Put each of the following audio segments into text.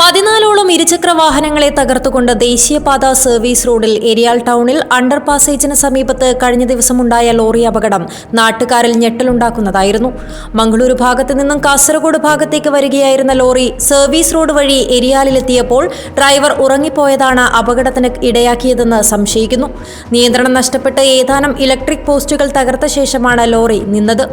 14ഓളം ഇരുചക്ര വാഹനങ്ങളെ തകർത്തുകൊണ്ട് ദേശീയപാത സർവീസ് റോഡിൽ എരിയാൽ ടൗണിൽ അണ്ടർ പാസേജിന് സമീപത്ത് കഴിഞ്ഞ ദിവസമുണ്ടായ ലോറി അപകടം നാട്ടുകാരിൽ ഞെട്ടലുണ്ടാക്കുന്നതായിരുന്നു. മംഗളൂരു ഭാഗത്ത് നിന്നും കാസർഗോഡ് ഭാഗത്തേക്ക് വരികയായിരുന്ന ലോറി സർവീസ് റോഡ് വഴി എരിയാലിലെത്തിയപ്പോൾ ഡ്രൈവർ ഉറങ്ങിപ്പോയതാണ് അപകടത്തിന് ഇടയാക്കിയതെന്ന് സംശയിക്കുന്നു. നിയന്ത്രണം നഷ്ടപ്പെട്ട് ഏതാനും ഇലക്ട്രിക് പോസ്റ്റുകൾ തകർത്ത ശേഷമാണ് ലോറി നിന്നത്.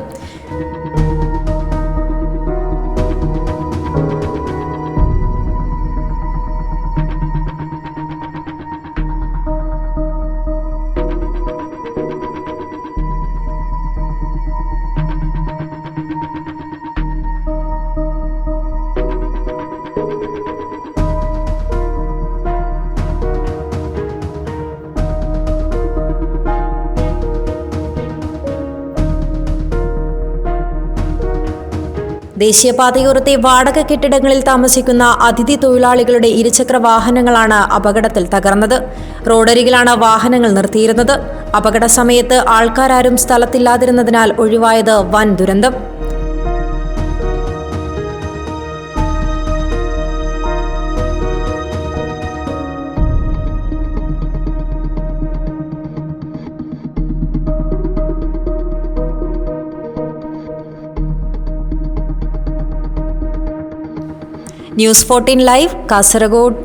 ദേശീയപാതയോരത്തെ വാടക കെട്ടിടങ്ങളിൽ താമസിക്കുന്ന അതിഥി തൊഴിലാളികളുടെ ഇരുചക്ര വാഹനങ്ങളാണ് അപകടത്തിൽ തകർന്നത്. റോഡരികിലാണ് വാഹനങ്ങൾ നിർത്തിയിരുന്നത്. അപകട സമയത്ത് ആൾക്കാരും സ്ഥലത്തില്ലാതിരുന്നതിനാൽ ഒഴിവായത് വൻ ദുരന്തം. News 14 live Kasaragod.